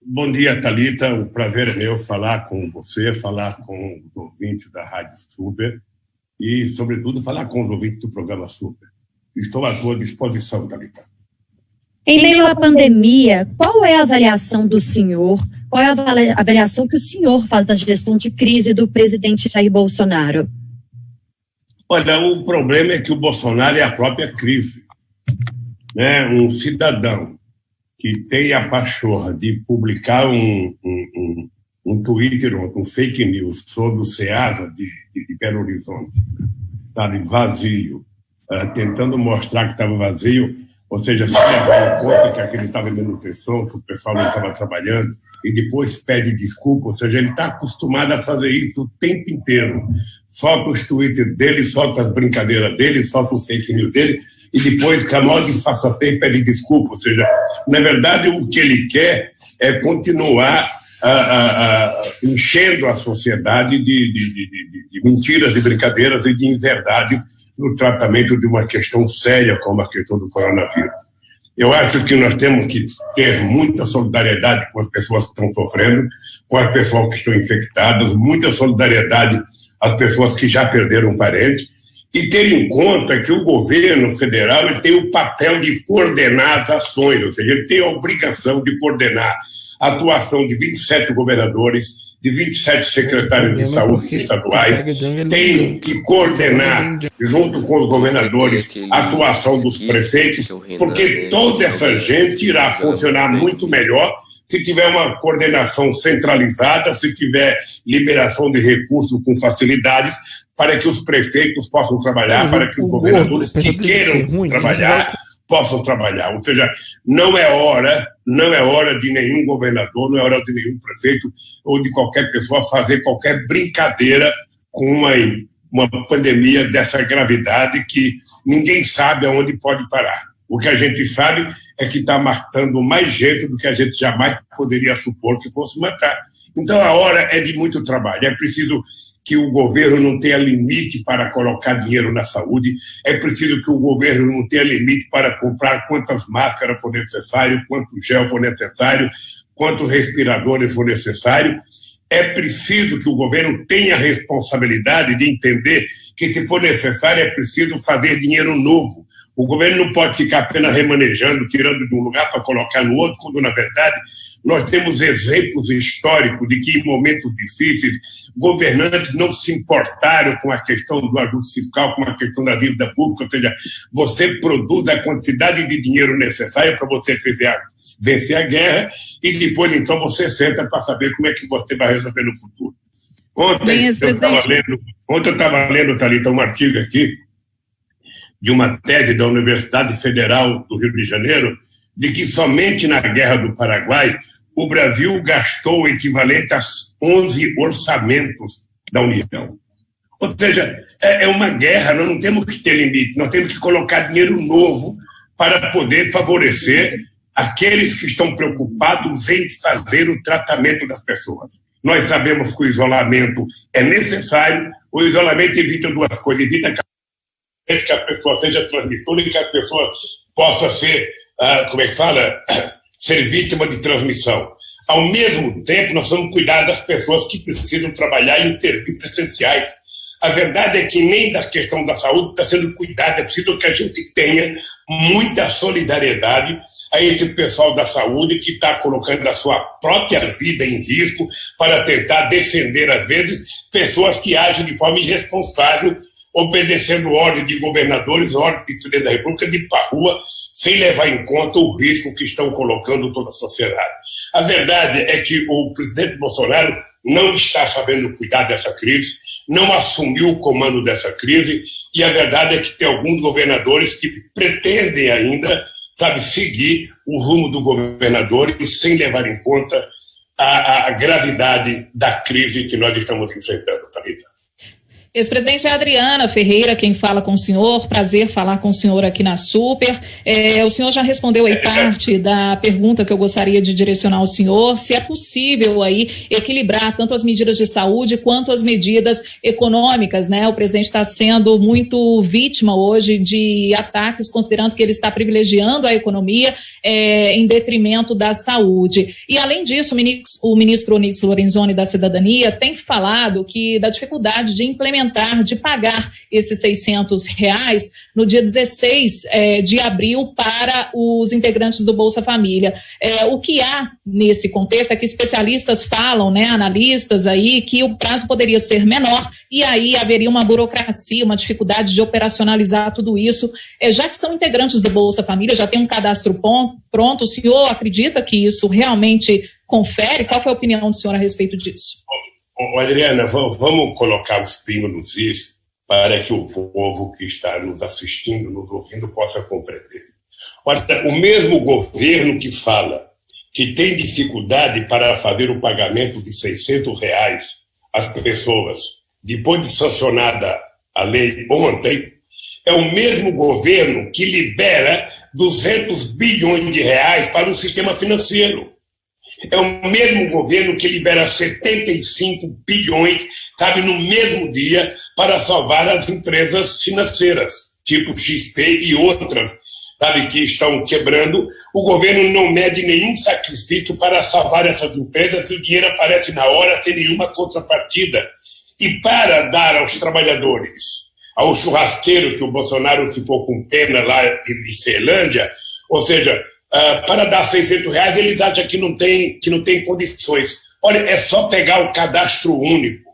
Bom dia, Thalita. O prazer é meu falar com você, falar com os ouvintes da Rádio Super e, sobretudo, falar com os ouvintes do programa Super. Estou à tua disposição, Thalita. Em meio à pandemia, qual é a avaliação do senhor? Qual é a avaliação que o senhor faz da gestão de crise do presidente Jair Bolsonaro? Olha, o problema é que o Bolsonaro é a própria crise. Né? Um cidadão que tem a pachorra de publicar um Twitter, um fake news sobre o SEASA de Belo Horizonte, sabe, vazio, tentando mostrar que estava vazio, ou seja, se levar em conta que aquele estava em manutenção, que o pessoal não estava trabalhando, e depois pede desculpa, ou seja, ele está acostumado a fazer isso o tempo inteiro. Solta os tweets dele, solta as brincadeiras dele, solta o fake news dele, e depois, com a maior disfarçatez, pede desculpa. Ou seja, na verdade, o que ele quer é continuar enchendo a sociedade de mentiras, de brincadeiras e de inverdades no tratamento de uma questão séria como a questão do coronavírus. Eu acho que nós temos que ter muita solidariedade com as pessoas que estão sofrendo, com as pessoas que estão infectadas, muita solidariedade às pessoas que já perderam um parente, e ter em conta que o governo federal ele tem o papel de coordenar as ações, ou seja, ele tem a obrigação de coordenar a atuação de 27 governadores, de 27 secretários de saúde estaduais, tem que coordenar, junto com os governadores, a atuação dos prefeitos, porque toda essa gente irá funcionar muito melhor se tiver uma coordenação centralizada, se tiver liberação de recursos com facilidades, para que os prefeitos possam trabalhar, para que os governadores que queiram trabalhar possam trabalhar. Ou seja, não é hora de nenhum governador, não é hora de nenhum prefeito ou de qualquer pessoa fazer qualquer brincadeira com uma pandemia dessa gravidade que ninguém sabe aonde pode parar. O que a gente sabe é que está matando mais gente do que a gente jamais poderia supor que fosse matar. Então a hora é de muito trabalho. É preciso que o governo não tenha limite para colocar dinheiro na saúde, é preciso que o governo não tenha limite para comprar quantas máscaras for necessário, quanto gel for necessário, quantos respiradores for necessário. É preciso que o governo tenha a responsabilidade de entender que, se for necessário, é preciso fazer dinheiro novo. O governo não pode ficar apenas remanejando, tirando de um lugar para colocar no outro, quando, na verdade, nós temos exemplos históricos de que, em momentos difíceis, governantes não se importaram com a questão do ajuste fiscal, com a questão da dívida pública, ou seja, você produz a quantidade de dinheiro necessária para você vencer a guerra e depois, então, você senta para saber como é que você vai resolver no futuro. Ontem eu estava lendo, Thalita, um artigo aqui de uma tese da Universidade Federal do Rio de Janeiro, de que somente na Guerra do Paraguai o Brasil gastou o equivalente a 11 orçamentos da União. Ou seja, é uma guerra, nós não temos que ter limite, nós temos que colocar dinheiro novo para poder favorecer aqueles que estão preocupados em fazer o tratamento das pessoas. Nós sabemos que o isolamento é necessário, o isolamento evita duas coisas, evita que a pessoa seja transmissora e que a pessoa possa ser, ser vítima de transmissão. Ao mesmo tempo, nós vamos cuidar das pessoas que precisam trabalhar em serviços essenciais. A verdade é que nem da questão da saúde está sendo cuidada, é preciso que a gente tenha muita solidariedade a esse pessoal da saúde que está colocando a sua própria vida em risco para tentar defender, às vezes, pessoas que agem de forma irresponsável, obedecendo ordem de governadores, ordem de presidente da República, de ir para a rua, sem levar em conta o risco que estão colocando toda a sociedade. A verdade é que o presidente Bolsonaro não está sabendo cuidar dessa crise, não assumiu o comando dessa crise, e a verdade é que tem alguns governadores que pretendem ainda, seguir o rumo do governador sem levar em conta a gravidade da crise que nós estamos enfrentando, Thalita. Ex-presidente Adriana Ferreira, quem fala com o senhor, prazer falar com o senhor aqui na Super. O senhor já respondeu aí parte da pergunta que eu gostaria de direcionar ao senhor, se é possível aí equilibrar tanto as medidas de saúde quanto as medidas econômicas, né? O presidente está sendo muito vítima hoje de ataques, considerando que ele está privilegiando a economia em detrimento da saúde. E, além disso, o ministro Onyx Lorenzoni da Cidadania tem falado da dificuldade de implementar, de pagar esses R$600 no dia 16 de abril para os integrantes do Bolsa Família. O que há nesse contexto é que especialistas falam, né, analistas aí, que o prazo poderia ser menor e aí haveria uma burocracia, uma dificuldade de operacionalizar tudo isso. Já que são integrantes do Bolsa Família, já tem um cadastro pronto, o senhor acredita que isso realmente confere? Qual foi a opinião do senhor a respeito disso? Adriana, vamos colocar os pingos nos is para que o povo que está nos assistindo, nos ouvindo, possa compreender. Olha, o mesmo governo que fala que tem dificuldade para fazer o pagamento de R$600 às pessoas, depois de sancionada a lei ontem, é o mesmo governo que libera 200 bilhões de reais para o sistema financeiro. É o mesmo governo que libera 75 bilhões, sabe, no mesmo dia, para salvar as empresas financeiras, tipo XP e outras, sabe, que estão quebrando. O governo não mede nenhum sacrifício para salvar essas empresas e o dinheiro aparece na hora, sem nenhuma contrapartida. E para dar aos trabalhadores, ao churrasqueiro que o Bolsonaro ficou com pena lá de Ceilândia, ou seja, para dar R$600, eles acham que não tem condições. Olha, é só pegar o cadastro único.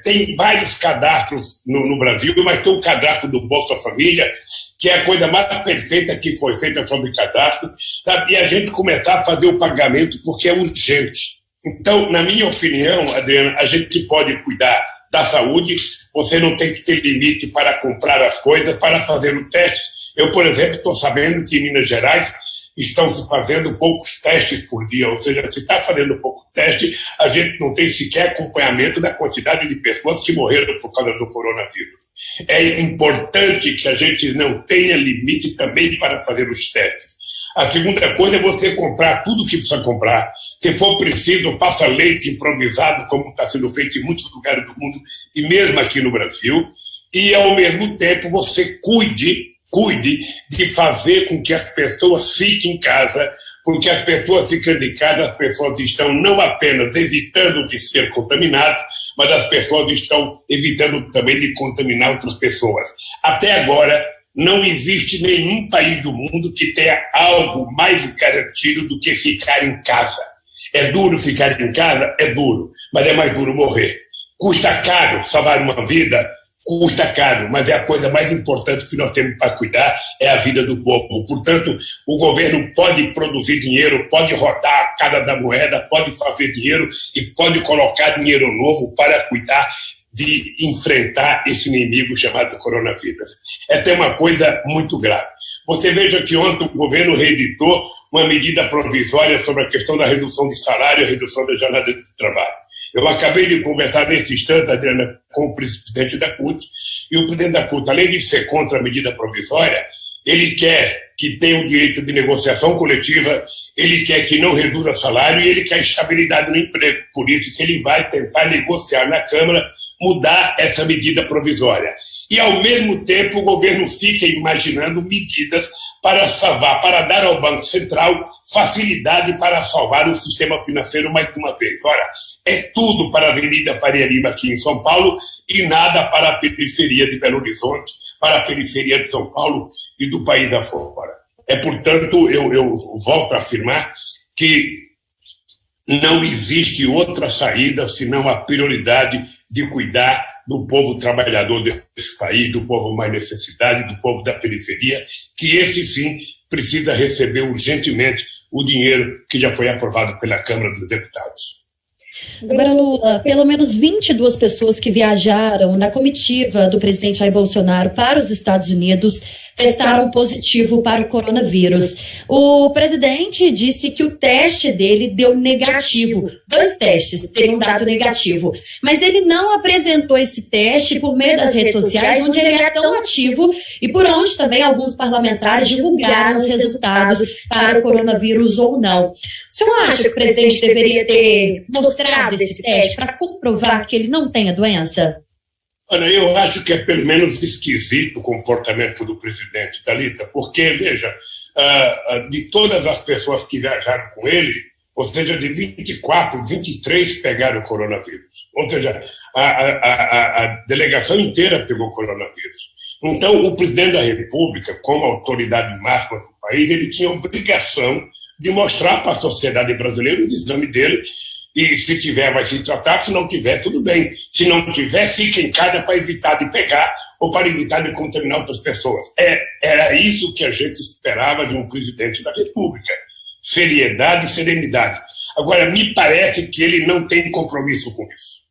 Tem vários cadastros no Brasil, mas tem o cadastro do Bolsa Família, que é a coisa mais perfeita que foi feita sobre cadastro, sabe? E a gente começar a fazer o pagamento porque é urgente. Então, na minha opinião, Adriana, a gente pode cuidar da saúde, você não tem que ter limite para comprar as coisas, para fazer o teste. Eu, por exemplo, estou sabendo que em Minas Gerais estão se fazendo poucos testes por dia, ou seja, se está fazendo pouco teste, a gente não tem sequer acompanhamento da quantidade de pessoas que morreram por causa do coronavírus. É importante que a gente não tenha limite também para fazer os testes. A segunda coisa é você comprar tudo que precisa comprar. Se for preciso, faça leite improvisado, como está sendo feito em muitos lugares do mundo, e mesmo aqui no Brasil, e ao mesmo tempo você cuide de fazer com que as pessoas fiquem em casa, porque as pessoas ficando em casa, as pessoas estão não apenas evitando de ser contaminadas, mas as pessoas estão evitando também de contaminar outras pessoas. Até agora, não existe nenhum país do mundo que tenha algo mais garantido do que ficar em casa. É duro ficar em casa? É duro, mas é mais duro morrer. Custa caro salvar uma vida? Custa caro, mas é a coisa mais importante que nós temos para cuidar, é a vida do povo. Portanto, o governo pode produzir dinheiro, pode rodar a casa da moeda, pode fazer dinheiro e pode colocar dinheiro novo para cuidar de enfrentar esse inimigo chamado coronavírus. Essa é uma coisa muito grave. Você veja que ontem o governo reeditou uma medida provisória sobre a questão da redução de salário e a redução da jornada de trabalho. Eu acabei de conversar nesse instante, Adriana, com o presidente da CUT, e o presidente da CUT, além de ser contra a medida provisória, ele quer que tenha o direito de negociação coletiva, ele quer que não reduza salário e ele quer estabilidade no emprego. Por isso que ele vai tentar negociar na Câmara, mudar essa medida provisória. E, ao mesmo tempo, o governo fica imaginando medidas para salvar, para dar ao Banco Central facilidade para salvar o sistema financeiro mais uma vez. Ora, é tudo para a Avenida Faria Lima aqui em São Paulo e nada para a periferia de Belo Horizonte, para a periferia de São Paulo e do país afora. Portanto, eu volto a afirmar que não existe outra saída senão a prioridade de cuidar do povo trabalhador desse país, do povo mais necessitado, do povo da periferia, que esse sim precisa receber urgentemente o dinheiro que já foi aprovado pela Câmara dos Deputados. Agora, Lula, pelo menos 22 pessoas que viajaram na comitiva do presidente Jair Bolsonaro para os Estados Unidos testaram positivo para o coronavírus. O presidente disse que o teste dele deu negativo. 2 testes teriam dado negativo. Mas ele não apresentou esse teste por meio das redes sociais, onde ele é tão ativo e por onde também alguns parlamentares divulgaram os resultados para o coronavírus ou não. O senhor acha que o presidente deveria ter mostrado esse teste para comprovar que ele não tem a doença? Olha, eu acho que é pelo menos esquisito o comportamento do presidente, Thalita, porque, veja, de todas as pessoas que viajaram com ele, ou seja, de 24, 23 pegaram o coronavírus. Ou seja, a delegação inteira pegou coronavírus. Então, o presidente da República, como autoridade máxima do país, ele tinha a obrigação de mostrar para a sociedade brasileira o exame dele. E se tiver, vai se tratar, se não tiver, tudo bem. Se não tiver, fica em casa para evitar de pegar ou para evitar de contaminar outras pessoas. Era isso que a gente esperava de um presidente da República. Seriedade e serenidade. Agora, me parece que ele não tem compromisso com isso.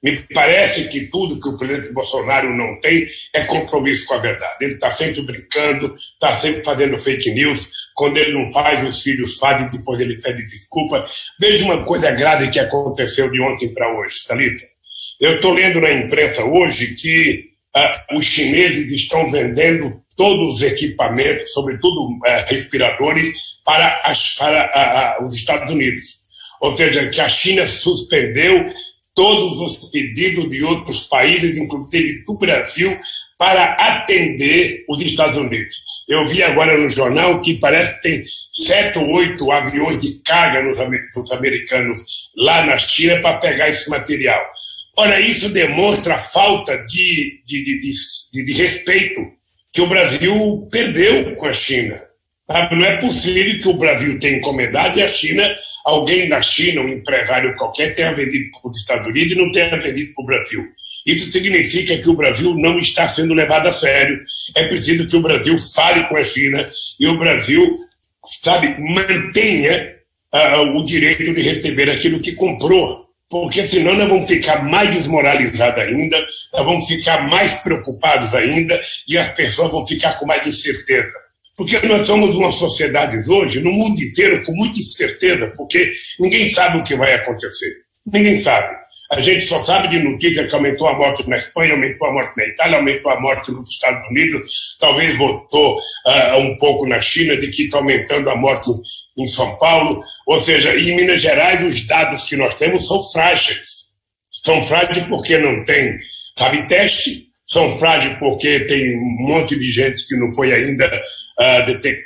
Me parece que tudo que o presidente Bolsonaro não tem é compromisso com a verdade. Ele está sempre brincando, está sempre fazendo fake news. Quando ele não faz, os filhos fazem, depois ele pede desculpa. Veja uma coisa grave que aconteceu de ontem para hoje, Thalita. Eu estou lendo na imprensa hoje que os chineses estão vendendo todos os equipamentos, sobretudo respiradores, para os Estados Unidos. Ou seja, que a China suspendeu todos os pedidos de outros países, inclusive do Brasil, para atender os Estados Unidos. Eu vi agora no jornal que parece que tem 7 ou 8 aviões de carga dos americanos lá na China para pegar esse material. Ora, isso demonstra a falta de respeito que o Brasil perdeu com a China. Não é possível que o Brasil tenha encomendado e a China, alguém da China, um empresário qualquer, tenha vendido para os Estados Unidos e não tenha vendido para o Brasil. Isso significa que o Brasil não está sendo levado a sério. É preciso que o Brasil fale com a China e o Brasil, mantenha o direito de receber aquilo que comprou. Porque senão nós vamos ficar mais desmoralizados ainda, nós vamos ficar mais preocupados ainda e as pessoas vão ficar com mais incerteza. Porque nós somos uma sociedade hoje, no mundo inteiro, com muita incerteza, porque ninguém sabe o que vai acontecer. Ninguém sabe. A gente só sabe de notícia que aumentou a morte na Espanha, aumentou a morte na Itália, aumentou a morte nos Estados Unidos, talvez voltou um pouco na China, de que está aumentando a morte em São Paulo. Ou seja, em Minas Gerais, os dados que nós temos são frágeis. São frágeis porque não tem, teste, são frágeis porque tem um monte de gente que não foi ainda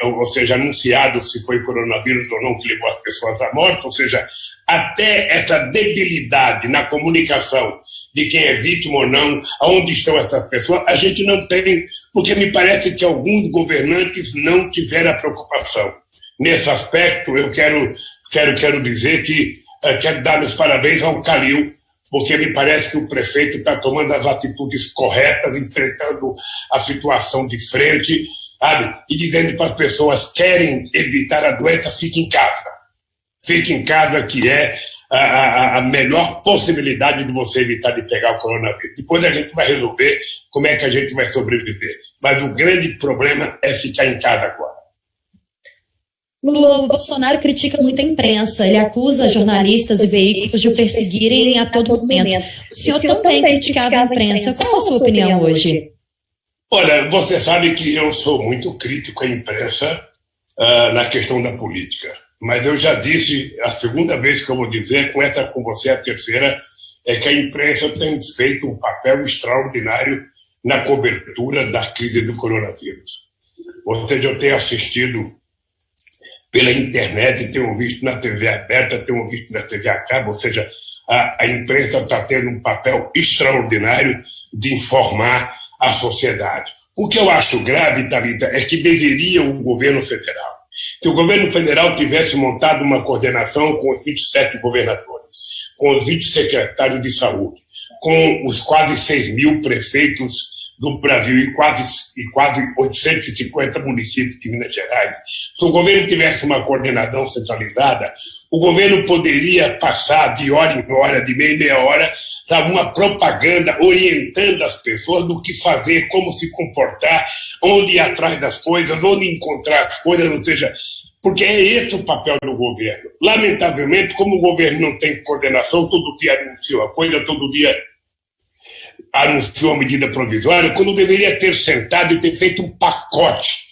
ou seja, anunciado se foi coronavírus ou não que levou as pessoas à morte, ou seja, até essa debilidade na comunicação de quem é vítima ou não, aonde estão essas pessoas, a gente não tem, porque me parece que alguns governantes não tiveram a preocupação. Nesse aspecto, eu quero dizer que quero dar os parabéns ao Calil, porque me parece que o prefeito está tomando as atitudes corretas, enfrentando a situação de frente, e dizendo para as pessoas que querem evitar a doença, fique em casa. Fique em casa, que é a melhor possibilidade de você evitar de pegar o coronavírus. Depois a gente vai resolver como é que a gente vai sobreviver. Mas o grande problema é ficar em casa agora. O Bolsonaro critica muito a imprensa, ele acusa jornalistas e veículos de o perseguirem a todo momento. O senhor também criticava a imprensa. Qual a sua opinião hoje? Olha, você sabe que eu sou muito crítico à imprensa na questão da política, mas eu já disse, a segunda vez que eu vou dizer, com você a terceira, é que a imprensa tem feito um papel extraordinário na cobertura da crise do coronavírus. Ou seja, eu tenho assistido pela internet, tenho visto na TV aberta, tenho visto na TV a cabo, ou seja, a imprensa está tendo um papel extraordinário de informar a sociedade. O que eu acho grave, Thalita, é que deveria o governo federal, se o governo federal tivesse montado uma coordenação com os 27 governadores, com os 20 secretários de saúde, com os quase 6 mil prefeitos do Brasil e quase 850 municípios de Minas Gerais, se o governo tivesse uma coordenação centralizada, o governo poderia passar de hora em hora, de meia em meia hora, sabe, uma propaganda orientando as pessoas do que fazer, como se comportar, onde ir atrás das coisas, onde encontrar as coisas, ou seja, porque é esse o papel do governo. Lamentavelmente, como o governo não tem coordenação, todo dia anuncia uma coisa, todo dia anunciou uma medida provisória, quando deveria ter sentado e ter feito um pacote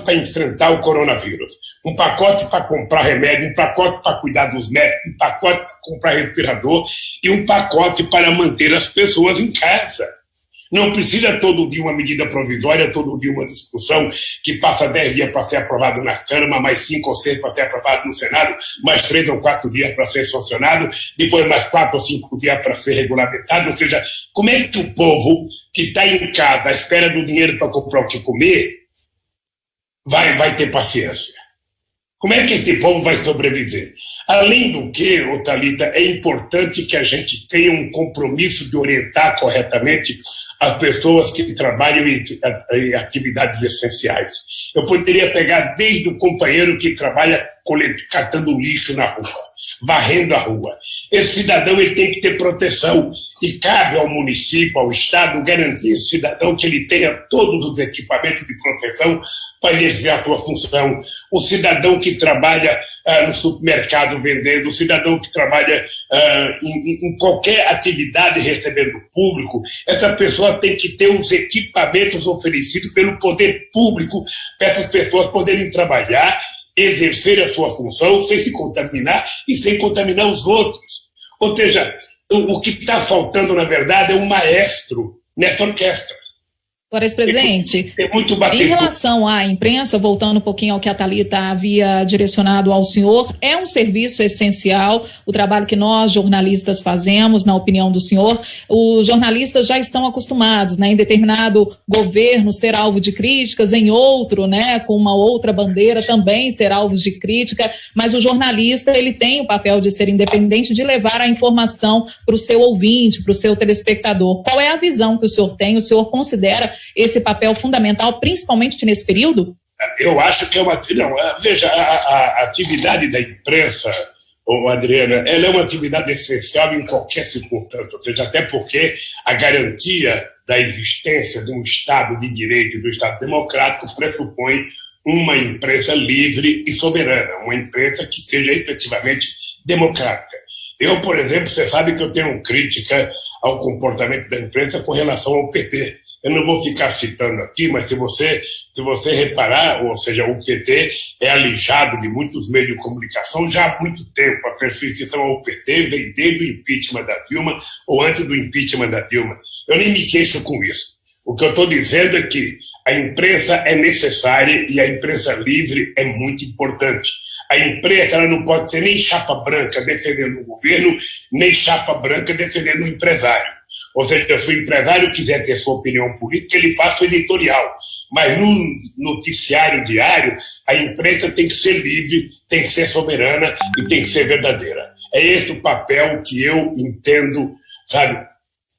para enfrentar o coronavírus, um pacote para comprar remédio, um pacote para cuidar dos médicos, um pacote para comprar respirador e um pacote para manter as pessoas em casa. Não precisa todo dia uma medida provisória, todo dia uma discussão que passa 10 dias para ser aprovado na Câmara, mais 5 ou 6 para ser aprovado no Senado, mais 3 ou 4 dias para ser sancionado, depois mais 4 ou 5 dias para ser regulamentado. Ou seja, como é que o povo que está em casa à espera do dinheiro para comprar o que comer vai ter paciência? Como é que esse povo vai sobreviver? Além do que, Thalita, é importante que a gente tenha um compromisso de orientar corretamente as pessoas que trabalham em atividades essenciais. Eu poderia pegar desde o companheiro que trabalha catando lixo na rua, varrendo a rua. Esse cidadão ele tem que ter proteção e cabe ao município, ao Estado, garantir esse cidadão que ele tenha todos os equipamentos de proteção para exercer a sua função. O cidadão que trabalha no supermercado vendendo, o cidadão que trabalha em qualquer atividade recebendo público, essa pessoa tem que ter os equipamentos oferecidos pelo poder público para essas pessoas poderem trabalhar, exercer a sua função sem se contaminar e sem contaminar os outros. Ou seja, o que está faltando, na verdade, é um maestro nessa orquestra. Agora, ex-presidente, em relação à imprensa, voltando um pouquinho ao que a Thalita havia direcionado ao senhor, é um serviço essencial o trabalho que nós, jornalistas, fazemos, na opinião do senhor. Os jornalistas já estão acostumados, né, em determinado governo ser alvo de críticas, em outro, né, com uma outra bandeira também ser alvo de crítica, mas o jornalista, ele tem o papel de ser independente, de levar a informação para o seu ouvinte, para o seu telespectador. Qual é a visão que o senhor tem? O senhor considera esse papel fundamental, principalmente nesse período? Eu acho que é uma... Não, veja, a atividade da imprensa, Adriana, ela é uma atividade essencial em qualquer circunstância, ou seja, até porque a garantia da existência de um Estado de direito e do Estado democrático pressupõe uma imprensa livre e soberana, uma imprensa que seja efetivamente democrática. Eu, por exemplo, você sabe que eu tenho crítica ao comportamento da imprensa com relação ao PT. Eu não vou ficar citando aqui, mas se você reparar, ou seja, o PT é alijado de muitos meios de comunicação já há muito tempo. A perseguição ao PT vem desde o impeachment da Dilma ou antes do impeachment da Dilma. Eu nem me queixo com isso. O que eu estou dizendo é que a imprensa é necessária e a imprensa livre é muito importante. A imprensa ela não pode ser nem chapa branca defendendo o governo, nem chapa branca defendendo o empresário. Ou seja, se o empresário quiser ter sua opinião política, ele faz o editorial. Mas no noticiário diário, a imprensa tem que ser livre, tem que ser soberana e tem que ser verdadeira. É esse o papel que eu entendo, sabe,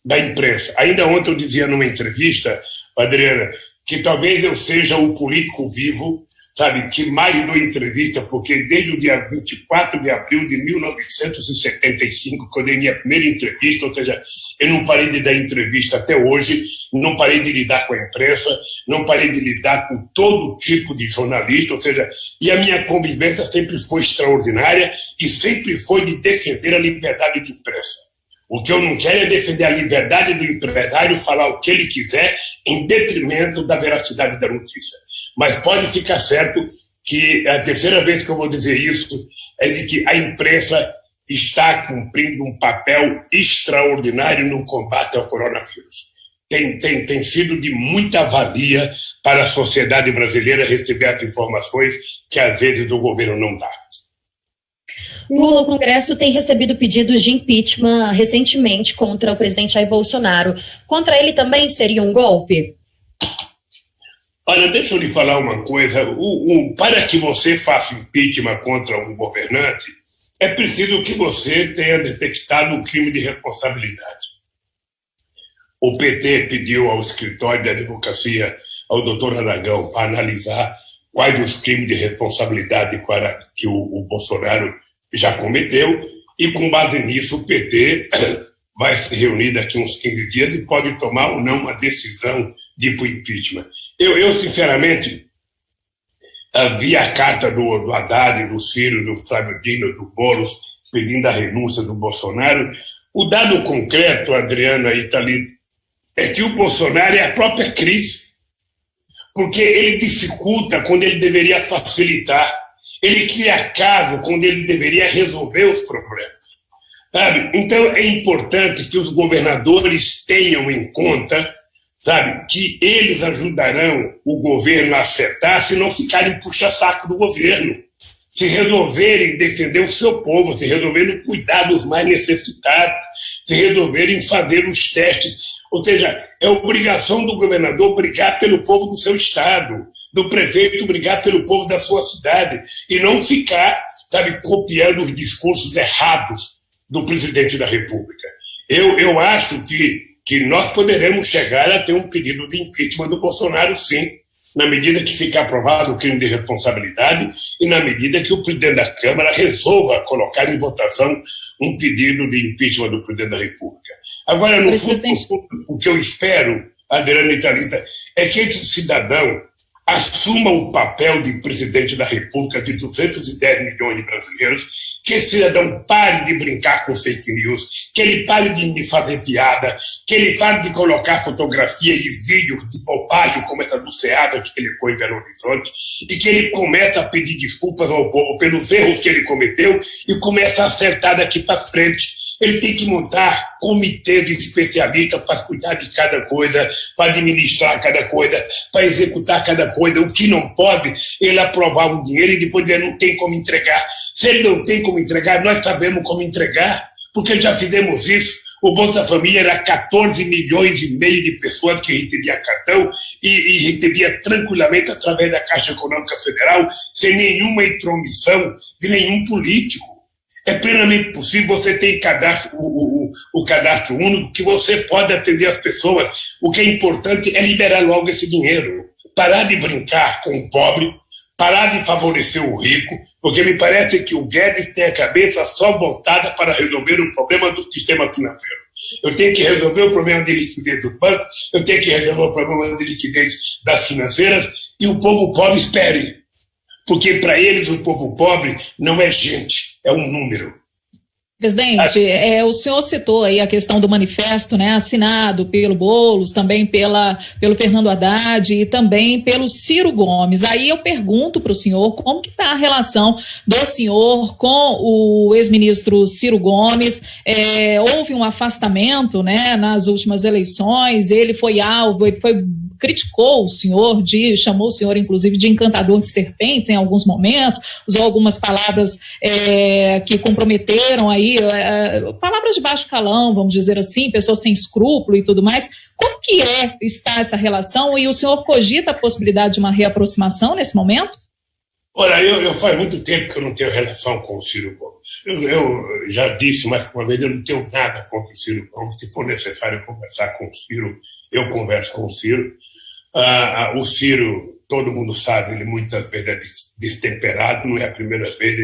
da imprensa. Ainda ontem eu dizia numa entrevista, Adriana, que talvez eu seja o político vivo, sabe, que mais dou entrevista, porque desde o dia 24 de abril de 1975, que eu dei minha primeira entrevista, ou seja, eu não parei de dar entrevista até hoje, não parei de lidar com a imprensa, não parei de lidar com todo tipo de jornalista, ou seja, e a minha convivência sempre foi extraordinária e sempre foi de defender a liberdade de imprensa. O que eu não quero é defender a liberdade do empresário falar o que ele quiser em detrimento da veracidade da notícia. Mas pode ficar certo que a terceira vez que eu vou dizer isso é de que a imprensa está cumprindo um papel extraordinário no combate ao coronavírus. Tem sido de muita valia para a sociedade brasileira receber as informações que às vezes o governo não dá. Lula, o Congresso tem recebido pedidos de impeachment recentemente contra o presidente Jair Bolsonaro. Contra ele também seria um golpe? Olha, deixa eu lhe falar uma coisa. Para que você faça impeachment contra um governante, é preciso que você tenha detectado um crime de responsabilidade. O PT pediu ao escritório de advocacia, ao doutor Aragão, para analisar quais os crimes de responsabilidade que o Bolsonaro já cometeu, e com base nisso o PT vai se reunir daqui uns 15 dias e pode tomar ou não uma decisão de ir para o impeachment. Eu sinceramente, vi a carta do Haddad, do Ciro, do Flávio Dino, do Boulos, pedindo a renúncia do Bolsonaro. O dado concreto, Adriana e Thalita, é que o Bolsonaro é a própria crise, porque ele dificulta quando ele deveria facilitar, ele cria caso quando ele deveria resolver os problemas. Sabe? Então é importante que os governadores tenham em conta, sabe, que eles ajudarão o governo a acertar se não ficarem puxa-saco do governo, se resolverem defender o seu povo, se resolverem cuidar dos mais necessitados, se resolverem fazer os testes. Ou seja, é obrigação do governador brigar pelo povo do seu estado, do prefeito brigar pelo povo da sua cidade, e não ficar, sabe, copiando os discursos errados do presidente da República. Eu acho que nós poderemos chegar a ter um pedido de impeachment do Bolsonaro, sim, na medida que ficar aprovado o crime de responsabilidade e na medida que o presidente da Câmara resolva colocar em votação um pedido de impeachment do presidente da República. Agora, no fundo, o que eu espero, Adriana e Thalita, é que esse cidadão assuma o papel de presidente da República de 210 milhões de brasileiros, que esse cidadão pare de brincar com fake news, que ele pare de me fazer piada, que ele pare de colocar fotografia e vídeos de bobagem como essa do SEADA que ele põe em Belo Horizonte, e que ele comece a pedir desculpas ao povo pelos erros que ele cometeu e comece a acertar daqui para frente. Ele tem que montar comitês de especialistas para cuidar de cada coisa, para administrar cada coisa, para executar cada coisa. O que não pode, ele aprovar um dinheiro e depois ele não tem como entregar. Se ele não tem como entregar, nós sabemos como entregar, porque já fizemos isso. O Bolsa Família era 14 milhões e meio de pessoas que recebia cartão e recebia tranquilamente através da Caixa Econômica Federal, sem nenhuma intromissão de nenhum político. É plenamente possível, você tem cadastro, o cadastro único, que você pode atender as pessoas. O que é importante é liberar logo esse dinheiro. Parar de brincar com o pobre, parar de favorecer o rico, porque me parece que o Guedes tem a cabeça só voltada para resolver o problema do sistema financeiro. Eu tenho que resolver o problema de liquidez do banco, eu tenho que resolver o problema de liquidez das financeiras, e o povo pobre espere. Porque para eles o povo pobre não é gente, é um número. Presidente, o senhor citou aí a questão do manifesto, né, assinado pelo Boulos, também pelo Fernando Haddad e também pelo Ciro Gomes. Aí eu pergunto para o senhor como que está a relação do senhor com o ex-ministro Ciro Gomes. Houve um afastamento, né, nas últimas eleições, ele foi alvo, criticou o senhor, chamou o senhor, inclusive, de encantador de serpentes em alguns momentos, usou algumas palavras que comprometeram aí, palavras de baixo calão, vamos dizer assim, pessoas sem escrúpulo e tudo mais. Como que está essa relação? E o senhor cogita a possibilidade de uma reaproximação nesse momento? Olha, eu faz muito tempo que eu não tenho relação com o Ciro Gomes. Eu já disse mais que uma vez, eu não tenho nada contra o Ciro Gomes. Se for necessário conversar com o Ciro, eu converso com o Ciro. O Ciro, todo mundo sabe, ele muitas vezes é destemperado, não é a primeira vez,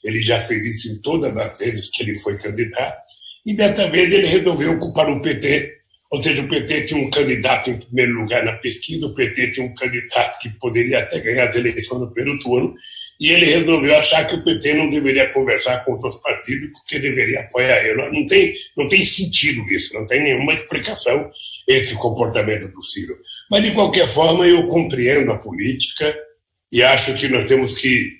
ele já fez isso em todas as vezes que ele foi candidato, e dessa vez ele resolveu ocupar o PT, ou seja, o PT tinha um candidato em primeiro lugar na pesquisa, o PT tinha um candidato que poderia até ganhar as eleições no primeiro turno, e ele resolveu achar que o PT não deveria conversar com outros partidos porque deveria apoiar ele. Não tem sentido isso, não tem nenhuma explicação esse comportamento do Ciro. Mas, de qualquer forma, eu compreendo a política e acho que nós temos que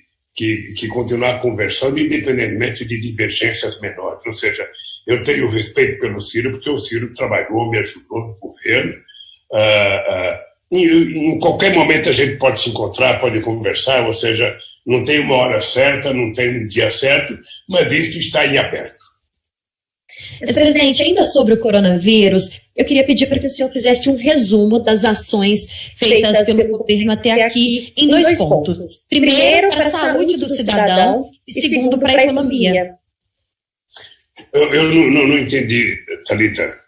continuar conversando independentemente de divergências menores. Ou seja, eu tenho respeito pelo Ciro porque o Ciro trabalhou, me ajudou no governo. Em qualquer momento a gente pode se encontrar, pode conversar, ou seja, não tem uma hora certa, não tem um dia certo, mas isso está em aberto. Presidente, ainda sobre o coronavírus, eu queria pedir para que o senhor fizesse um resumo das ações feitas pelo governo até aqui em dois pontos. Primeiro, para a saúde do cidadão e segundo, para a economia. Eu não entendi, Thalita.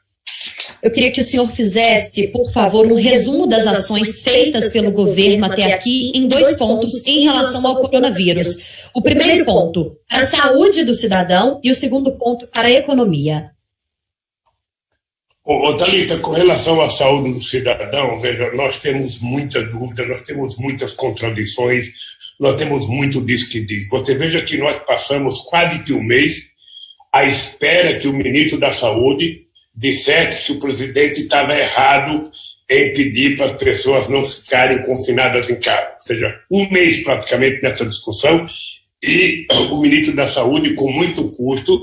eu queria que o senhor fizesse, por favor, um resumo das ações feitas pelo governo até aqui em 2 pontos em relação ao coronavírus. O primeiro ponto, a saúde do cidadão, e o segundo ponto, para a economia. Thalita, com relação à saúde do cidadão, veja, nós temos muita dúvida, nós temos muitas contradições, nós temos muito diz que diz. Você veja que nós passamos quase que um mês à espera que o ministro da Saúde dissesse que o presidente estava errado em pedir para as pessoas não ficarem confinadas em casa. Ou seja, um mês praticamente nessa discussão, e o ministro da Saúde, com muito custo,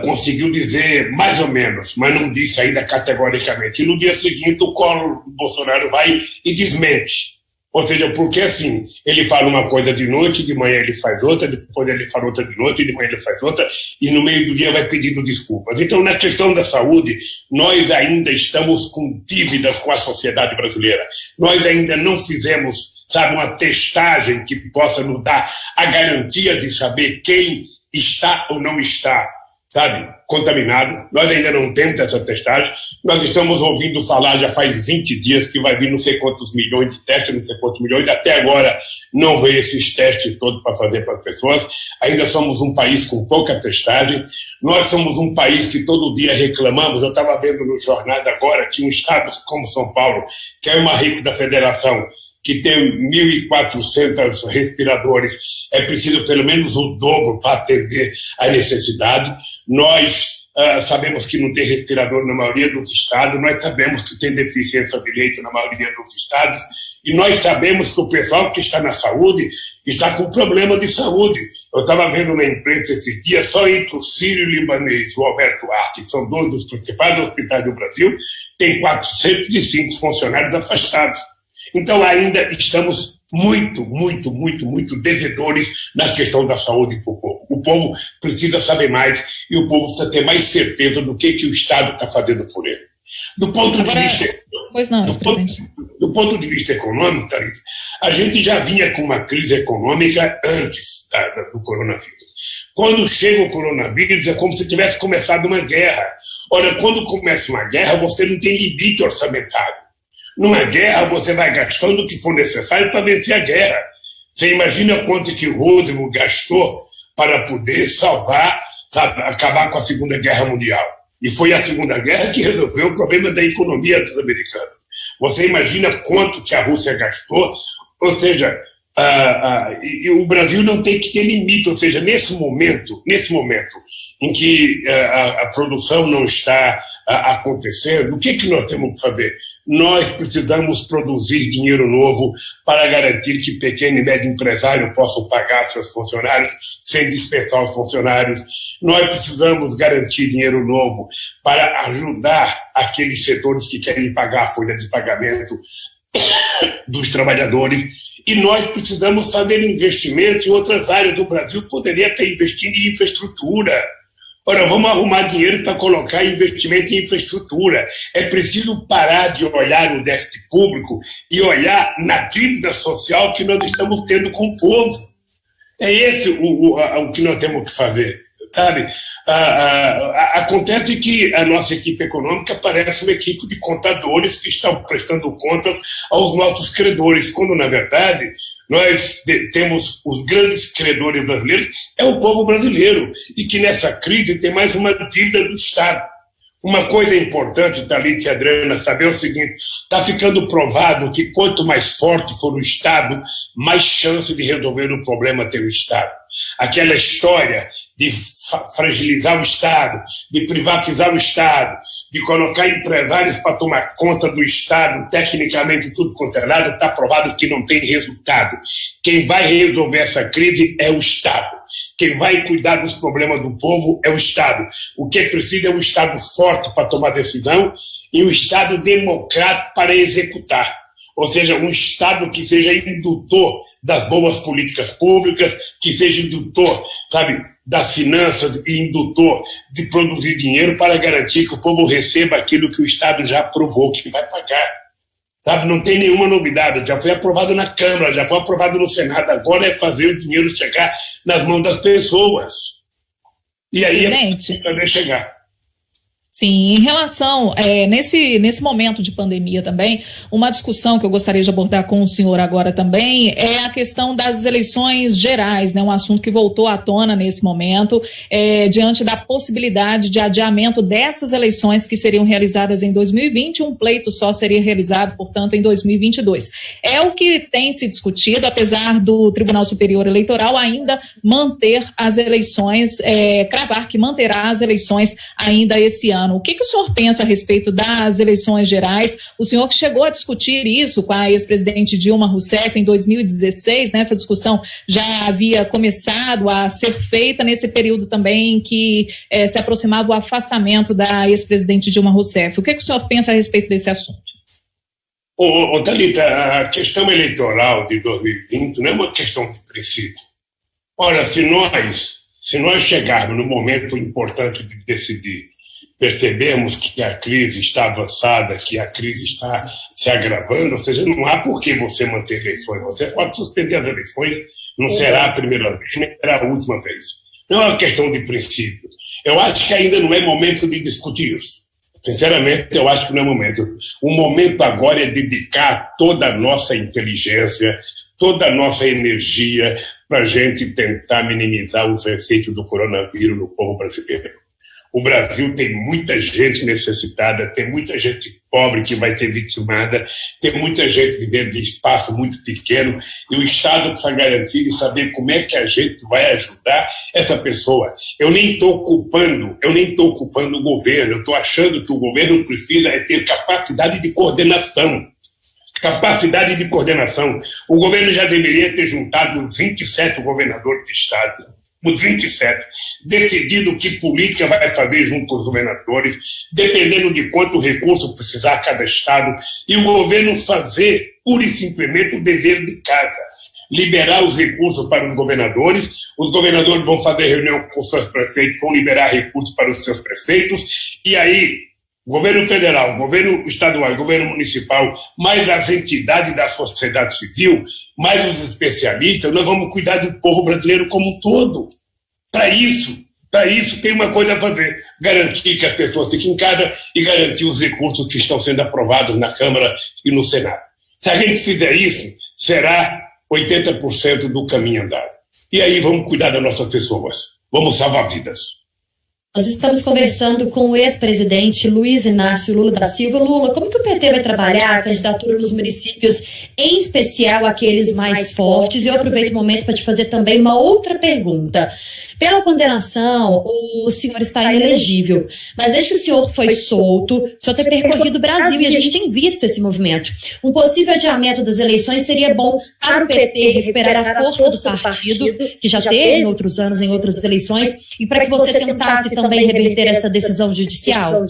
conseguiu dizer mais ou menos, mas não disse ainda categoricamente. E no dia seguinte o Bolsonaro vai e desmente. Ou seja, porque assim, ele fala uma coisa de noite, de manhã ele faz outra, depois ele fala outra de noite, de manhã ele faz outra, e no meio do dia vai pedindo desculpas. Então, na questão da saúde, nós ainda estamos com dívida com a sociedade brasileira. Nós ainda não fizemos, sabe, uma testagem que possa nos dar a garantia de saber quem está ou não está, sabe, contaminado. Nós ainda não temos essa testagem. Nós estamos ouvindo falar já faz 20 dias que vai vir não sei quantos milhões de testes, não sei quantos milhões. Até agora não veio esses testes todos para fazer para as pessoas. Ainda somos um país com pouca testagem. Nós somos um país que todo dia reclamamos. Eu estava vendo no jornal agora que um estado como São Paulo, que é uma rica da federação, que tem 1.400 respiradores, é preciso pelo menos o dobro para atender a necessidade. Nós sabemos que não tem respirador na maioria dos estados, nós sabemos que tem deficiência de leito na maioria dos estados, e nós sabemos que o pessoal que está na saúde está com problema de saúde. Eu estava vendo na imprensa esses dias, só entre o Sírio-Libanês e o Alberto Arte, que são 2 dos principais hospitais do Brasil, tem 405 funcionários afastados. Então ainda estamos muito devedores na questão da saúde para o povo. O povo precisa saber mais e o povo precisa ter mais certeza do que o Estado está fazendo por ele. Do ponto de vista econômico, Thalita, a gente já vinha com uma crise econômica antes do coronavírus. Quando chega o coronavírus é como se tivesse começado uma guerra. Ora, quando começa uma guerra, você não tem limite orçamentário. Numa guerra, você vai gastando o que for necessário para vencer a guerra. Você imagina quanto que o Roosevelt gastou para poder salvar, sabe, acabar com a Segunda Guerra Mundial. E foi a Segunda Guerra que resolveu o problema da economia dos americanos. Você imagina quanto que a Rússia gastou? Ou seja, e o Brasil não tem que ter limite. Ou seja, nesse momento em que a produção não está acontecendo, o que nós temos que fazer? Nós precisamos produzir dinheiro novo para garantir que pequeno e médio empresário possam pagar seus funcionários sem dispensar os funcionários. Nós precisamos garantir dinheiro novo para ajudar aqueles setores que querem pagar a folha de pagamento dos trabalhadores. E nós precisamos fazer investimentos em outras áreas do Brasil. Poderia estar investindo em infraestrutura. Ora, vamos arrumar dinheiro para colocar investimento em infraestrutura. É preciso parar de olhar o déficit público e olhar na dívida social que nós estamos tendo com o povo. É esse o que nós temos que fazer, sabe? Acontece que a nossa equipe econômica parece uma equipe de contadores que estão prestando contas aos nossos credores, quando, na verdade, nós temos os grandes credores brasileiros, é o povo brasileiro, e que nessa crise tem mais uma dívida do Estado. Uma coisa importante, Thalita e Adriana, saber o seguinte: está ficando provado que quanto mais forte for o Estado, mais chance de resolver o problema tem o Estado. Aquela história de fragilizar o Estado, de privatizar o Estado, de colocar empresários para tomar conta do Estado, tecnicamente tudo quanto é lado, está provado que não tem resultado. Quem vai resolver essa crise é o Estado. Quem vai cuidar dos problemas do povo é o Estado. O que precisa é um Estado forte para tomar decisão e um Estado democrático para executar. Ou seja, um Estado que seja indutor das boas políticas públicas, que seja indutor, sabe, das finanças e indutor de produzir dinheiro para garantir que o povo receba aquilo que o Estado já aprovou que vai pagar. Sabe, não tem nenhuma novidade, já foi aprovado na Câmara, já foi aprovado no Senado, agora é fazer o dinheiro chegar nas mãos das pessoas. E aí é poder chegar. Sim, em relação, nesse momento de pandemia também, uma discussão que eu gostaria de abordar com o senhor agora também é a questão das eleições gerais, né? Um assunto que voltou à tona nesse momento, diante da possibilidade de adiamento dessas eleições que seriam realizadas em 2020, um pleito só seria realizado, portanto, em 2022. É o que tem se discutido, apesar do Tribunal Superior Eleitoral ainda manter as eleições, cravar que manterá as eleições ainda esse ano. O que o senhor pensa a respeito das eleições gerais? O senhor que chegou a discutir isso com a ex-presidente Dilma Rousseff em 2016, né? Essa discussão já havia começado a ser feita nesse período também que se aproximava o afastamento da ex-presidente Dilma Rousseff. O que o senhor pensa a respeito desse assunto? Thalita, a questão eleitoral de 2020 não é uma questão de princípio. Ora, se nós chegarmos no momento importante de decidir, percebemos que a crise está avançada, que a crise está se agravando, ou seja, não há por que você manter eleições. Você pode suspender as eleições, não será a primeira vez, nem será a última vez. Não é uma questão de princípio. Eu acho que ainda não é momento de discutir isso. Sinceramente, eu acho que não é momento. O momento agora é dedicar toda a nossa inteligência, toda a nossa energia para a gente tentar minimizar os efeitos do coronavírus no povo brasileiro. O Brasil tem muita gente necessitada, tem muita gente pobre que vai ter vitimada, tem muita gente vivendo em espaço muito pequeno, e o Estado precisa garantir e saber como é que a gente vai ajudar essa pessoa. Eu nem estou culpando o governo, eu estou achando que o governo precisa ter capacidade de coordenação. O governo já deveria ter juntado os 27 governadores de Estado, os 27, decidido que política vai fazer junto com os governadores, dependendo de quanto recurso precisar cada estado, e o governo fazer, pura e simplesmente, o dever de casa. Liberar os recursos para os governadores vão fazer reunião com os seus prefeitos, vão liberar recursos para os seus prefeitos, e aí, governo federal, governo estadual, governo municipal, mais as entidades da sociedade civil, mais os especialistas, nós vamos cuidar do povo brasileiro como um todo. Para isso tem uma coisa a fazer, garantir que as pessoas fiquem em casa e garantir os recursos que estão sendo aprovados na Câmara e no Senado. Se a gente fizer isso, será 80% do caminho andado. E aí vamos cuidar das nossas pessoas, vamos salvar vidas. Nós estamos conversando com o ex-presidente Luiz Inácio Lula da Silva. Lula, como que o PT vai trabalhar a candidatura nos municípios, em especial aqueles mais fortes? E eu aproveito o momento para te fazer também uma outra pergunta. Pela condenação, o senhor está inelegível, mas desde que o senhor foi solto, o senhor tem percorrido o Brasil e a gente tem visto esse movimento. Um possível adiamento das eleições seria bom para o PT recuperar a força do partido, que já teve em outros anos, em outras eleições, e para que você tentasse também reverter essa decisão judicial?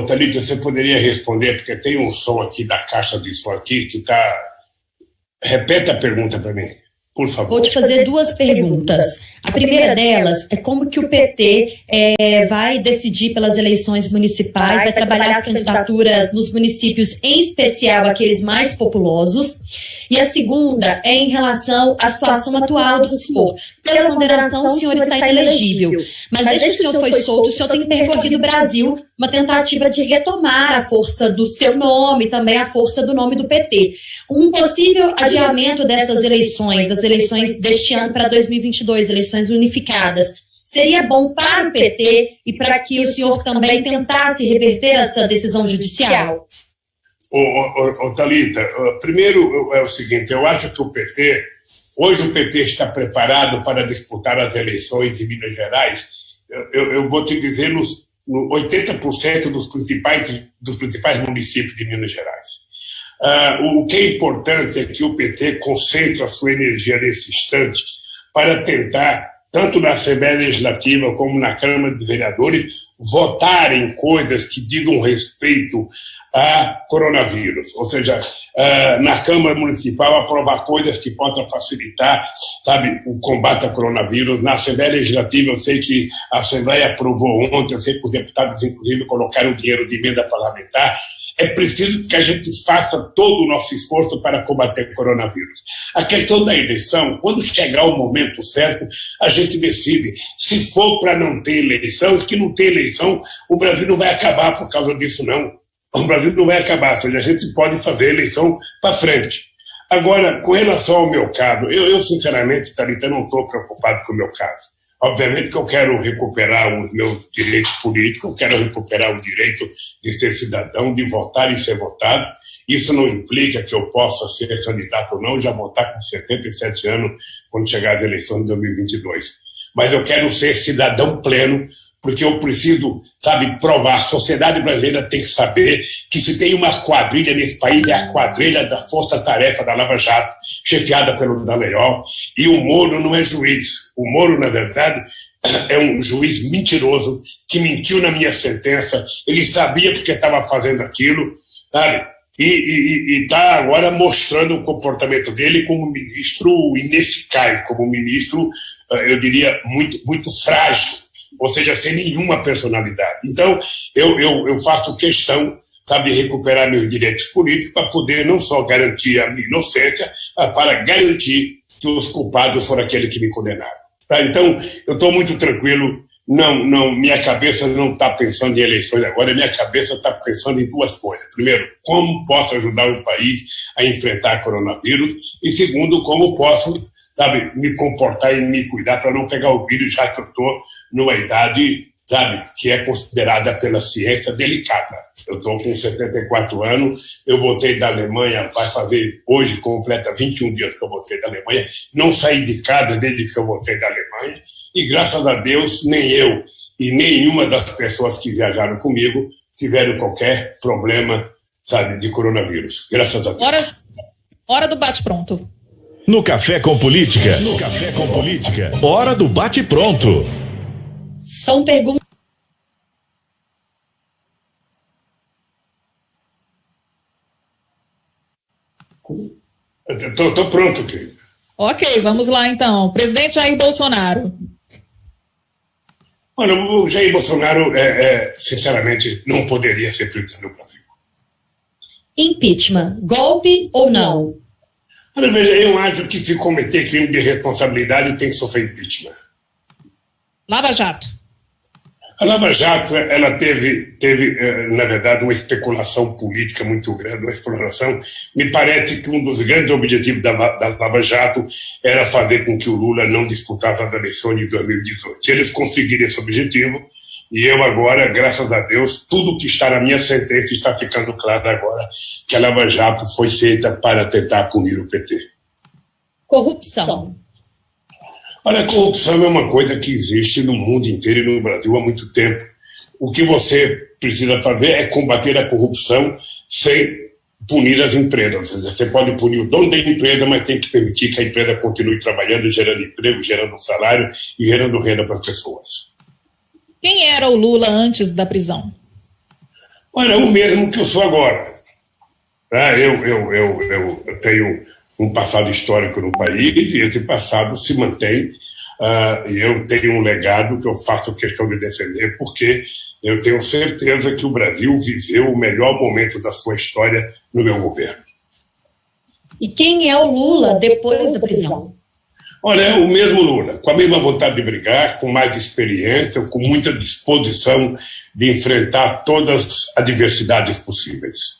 Thalita, você poderia responder, porque tem um som aqui da caixa de som aqui que está... Repete a pergunta para mim. Por favor. Vou te fazer duas perguntas. A primeira delas é como que o PT vai decidir pelas eleições municipais, vai trabalhar as candidaturas nos municípios, em especial aqueles mais populosos. E a segunda é em relação à situação atual do senhor. Pela condenação, o senhor está inelegível. Mas desde que o senhor foi solto, o senhor tem percorrido o Brasil, uma tentativa de retomar a força do seu nome, também a força do nome do PT. Um possível adiamento dessas eleições, das eleições deste ano para 2022, eleições unificadas, seria bom para o PT e para que o senhor também tentasse reverter essa decisão judicial? Thalita, primeiro é o seguinte, eu acho que hoje o PT está preparado para disputar as eleições em Minas Gerais, eu vou te dizer, nos 80% dos principais municípios de Minas Gerais. O que é importante é que o PT concentre a sua energia nesse instante para tentar, tanto na Assembleia Legislativa como na Câmara de Vereadores, votar em coisas que digam respeito a coronavírus, ou seja, na Câmara Municipal aprovar coisas que possam facilitar, sabe, o combate ao coronavírus. Na Assembleia Legislativa, eu sei que a Assembleia aprovou ontem, eu sei que os deputados, inclusive, colocaram dinheiro de emenda parlamentar. É preciso que a gente faça todo o nosso esforço para combater o coronavírus. A questão da eleição, quando chegar o momento certo, a gente decide. Se for para não ter eleição, que não ter eleição, o Brasil não vai acabar por causa disso, não. O Brasil não vai acabar, ou seja, a gente pode fazer eleição para frente. Agora, com relação ao meu caso, eu sinceramente, Thalita, não estou preocupado com o meu caso. Obviamente que eu quero recuperar os meus direitos políticos, eu quero recuperar o direito de ser cidadão, de votar e ser votado. Isso não implica que eu possa ser candidato ou não, eu já vou estar com 77 anos quando chegar as eleições de 2022. Mas eu quero ser cidadão pleno, porque eu preciso, sabe, provar. A sociedade brasileira tem que saber que se tem uma quadrilha nesse país, é a quadrilha da Força-Tarefa da Lava Jato, chefiada pelo Dallagnol, e o Moro não é juiz. O Moro, na verdade, é um juiz mentiroso, que mentiu na minha sentença, ele sabia porque estava fazendo aquilo, sabe? E está agora mostrando o comportamento dele como ministro ineficaz, como ministro, eu diria, muito, muito frágil, ou seja, sem nenhuma personalidade. Então, eu faço questão, sabe, de recuperar meus direitos políticos para poder não só garantir a minha inocência, mas para garantir que os culpados foram aqueles que me condenaram. Tá? Então, eu estou muito tranquilo, não, minha cabeça não está pensando em eleições agora, minha cabeça está pensando em duas coisas. Primeiro, como posso ajudar o país a enfrentar o coronavírus, e segundo, como posso, sabe, me comportar e me cuidar para não pegar o vírus, já que eu estou numa idade, sabe, que é considerada pela ciência delicada. Eu estou com 74 anos, eu voltei da Alemanha, vai fazer hoje, completa 21 dias que eu voltei da Alemanha, não saí de casa desde que eu voltei da Alemanha, e graças a Deus, nem eu e nenhuma das pessoas que viajaram comigo tiveram qualquer problema, sabe, de coronavírus. Graças a Deus. Hora do bate-pronto. No Café com Política. No Café com Política. Hora do bate-pronto. São perguntas. Estou pronto, querida. Ok, vamos lá então. Presidente Jair Bolsonaro. Olha, o Jair Bolsonaro, sinceramente, não poderia ser presidente do Brasil. Impeachment, golpe ou não? Olha, veja, eu acho que se cometer crime de responsabilidade tem que sofrer impeachment. Lava Jato. A Lava Jato, ela teve, na verdade, uma especulação política muito grande, uma exploração. Me parece que um dos grandes objetivos da Lava Jato era fazer com que o Lula não disputasse as eleições de 2018. Eles conseguiram esse objetivo, e eu agora, graças a Deus, tudo que está na minha sentença está ficando claro agora, que a Lava Jato foi feita para tentar punir o PT. Corrupção. Olha, a corrupção é uma coisa que existe no mundo inteiro e no Brasil há muito tempo. O que você precisa fazer é combater a corrupção sem punir as empresas. Você pode punir o dono da empresa, mas tem que permitir que a empresa continue trabalhando, gerando emprego, gerando salário e gerando renda para as pessoas. Quem era o Lula antes da prisão? Olha, o mesmo que eu sou agora. Eu tenho um passado histórico no país, e esse passado se mantém, e eu tenho um legado que eu faço questão de defender, porque eu tenho certeza que o Brasil viveu o melhor momento da sua história no meu governo. E quem é o Lula depois da prisão? Olha, é o mesmo Lula, com a mesma vontade de brigar, com mais experiência, com muita disposição de enfrentar todas as adversidades possíveis.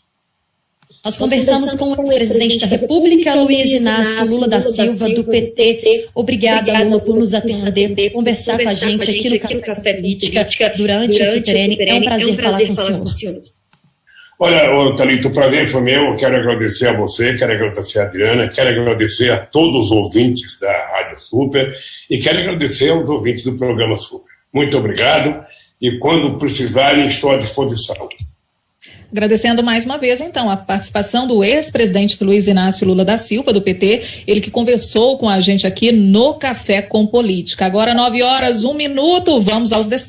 Nós conversamos com o ex-presidente da República, Luiz Inácio Lula da Silva, do PT. Obrigada, Lula, por nos atender, conversar com a gente aqui no Café Política durante o Super-N. É um prazer falar com o senhor. Olha, Thalita, o prazer foi meu. Eu quero agradecer a você, quero agradecer a Adriana, quero agradecer a todos os ouvintes da Rádio Super e quero agradecer aos ouvintes do programa Super. Muito obrigado e quando precisarem estou à disposição. Agradecendo mais uma vez, então, a participação do ex-presidente Luiz Inácio Lula da Silva, do PT, ele que conversou com a gente aqui no Café com Política. Agora, 9h01, vamos aos destaques.